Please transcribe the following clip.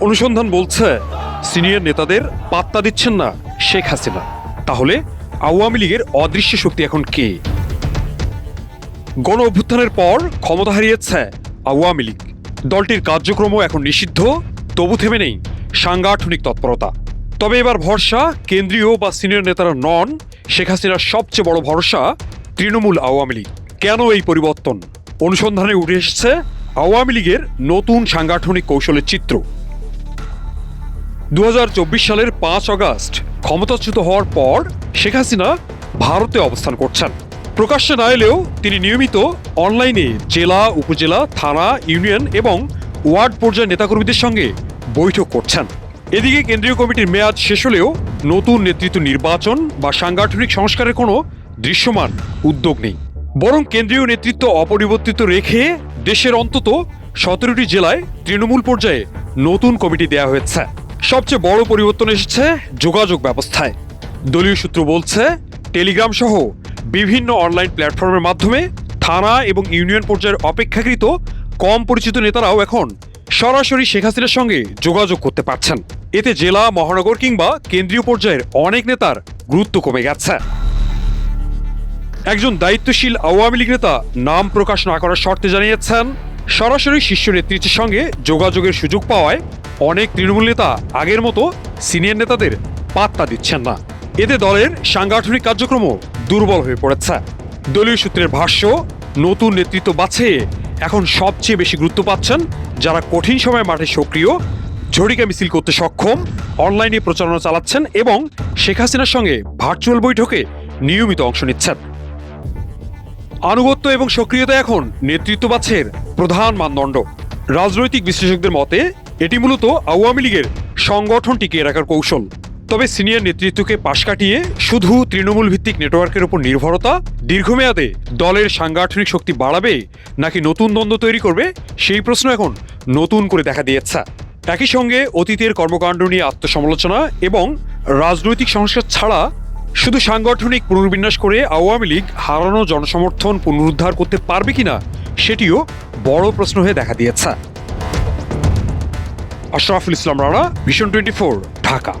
অনুসন্ধান বলছে সিনিয়র নেতাদের পাত্তা দিচ্ছেন না শেখ হাসিনা। তাহলে আওয়ামী লীগের অদৃশ্য শক্তি এখন কে? গণ অভ্যুত্থানের পর ক্ষমতা হারিয়েছে আওয়ামী লীগ। দলটির কার্যক্রম এখন নিষিদ্ধ, তবু থেমে নেই সাংগঠনিক তৎপরতা। তবে এবার ভরসা কেন্দ্রীয় বা সিনিয়র নেতারা নন, শেখ হাসিনার সবচেয়ে বড় ভরসা তৃণমূল আওয়ামী লীগ। কেন এই পরিবর্তন? অনুসন্ধানে উঠে এসেছে আওয়ামী লীগের নতুন সাংগঠনিক কৌশলের চিত্র। 2024 সালের 5 আগস্ট ক্ষমতাচ্যুত হওয়ার পর শেখ হাসিনা ভারতে অবস্থান করছেন। প্রকাশ্যে না এলেও তিনি নিয়মিত অনলাইনে জেলা, উপজেলা, থানা, ইউনিয়ন এবং ওয়ার্ড পর্যায়ের নেতাকর্মীদের সঙ্গে বৈঠক করছেন। এদিকে কেন্দ্রীয় কমিটির মেয়াদ শেষ হলেও নতুন নেতৃত্ব নির্বাচন বা সাংগঠনিক সংস্কারের কোনো দৃশ্যমান উদ্যোগ নেই। বরং কেন্দ্রীয় নেতৃত্ব অপরিবর্তিত রেখে দেশের অন্তত 17টি জেলায় তৃণমূল পর্যায়ে নতুন কমিটি দেওয়া হয়েছে। সবচেয়ে বড় পরিবর্তন এসেছে যোগাযোগ ব্যবস্থায়। দলীয় সূত্র বলছে, টেলিগ্রাম সহ বিভিন্ন অনলাইন প্ল্যাটফর্মের মাধ্যমে থানা এবং ইউনিয়ন পর্যায়ের অপেক্ষাকৃত কম পরিচিত নেতারাও এখন সরাসরি শেখ হাসিনার সঙ্গে যোগাযোগ করতে পারছেন। এতে জেলা, মহানগর কিংবা কেন্দ্রীয় পর্যায়ের অনেক নেতার গুরুত্ব কমে গেছে। একজন দায়িত্বশীল আওয়ামী লীগ নেতা নাম প্রকাশ না করার শর্তে জানিয়েছেন, সরাসরি শীর্ষ নেতৃত্বের সঙ্গে যোগাযোগের সুযোগ পাওয়ায় অনেক তৃণমূল নেতা আগের মতো সিনিয়র নেতাদের পাত্তা দিচ্ছেন না। এতে দলের সাংগঠনিক কার্যক্রম দুর্বল হয়ে পড়েছে। দলীয় সূত্রের ভাষ্য, নতুন নেতৃত্ব বাছাইয়ে এখন সবচেয়ে বেশি গুরুত্ব পাচ্ছেন যারা কঠিন সময়ে মাঠে সক্রিয়, ঝটিকা মিছিল করতে সক্ষম, অনলাইনে প্রচারণা চালাচ্ছেন এবং শেখ হাসিনার সঙ্গে ভার্চুয়াল বৈঠকে নিয়মিত অংশ নিচ্ছেন। আনুগত্য এবং সক্রিয়তা এখন নেতৃত্ব বাছাইয়ের প্রধান মানদণ্ড। রাজনৈতিক বিশ্লেষকদের মতে এটি মূলত আওয়ামী লীগের সংগঠন টিকিয়ে রাখার কৌশল। তবে সিনিয়র নেতৃত্বকে পাশ কাটিয়ে শুধু তৃণমূল ভিত্তিক নেটওয়ার্কের উপর নির্ভরতা দীর্ঘমেয়াদে দলের সাংগঠনিক শক্তি বাড়াবে নাকি নতুন দ্বন্দ্ব তৈরি করবে, সেই প্রশ্ন এখন নতুন করে দেখা দিয়েছে। একই সঙ্গে অতীতের কর্মকাণ্ড নিয়ে আত্মসমালোচনা এবং রাজনৈতিক সংস্কার ছাড়া শুধু সাংগঠনিক পুনর্বিন্যাস করে আওয়ামী লীগ হারানো জনসমর্থন পুনরুদ্ধার করতে পারবে কিনা, সেটিও বড় প্রশ্ন হয়ে দেখা দিয়েছে। আশরাফুল ইসলাম রানা, ভিশন 24, ঢাকা।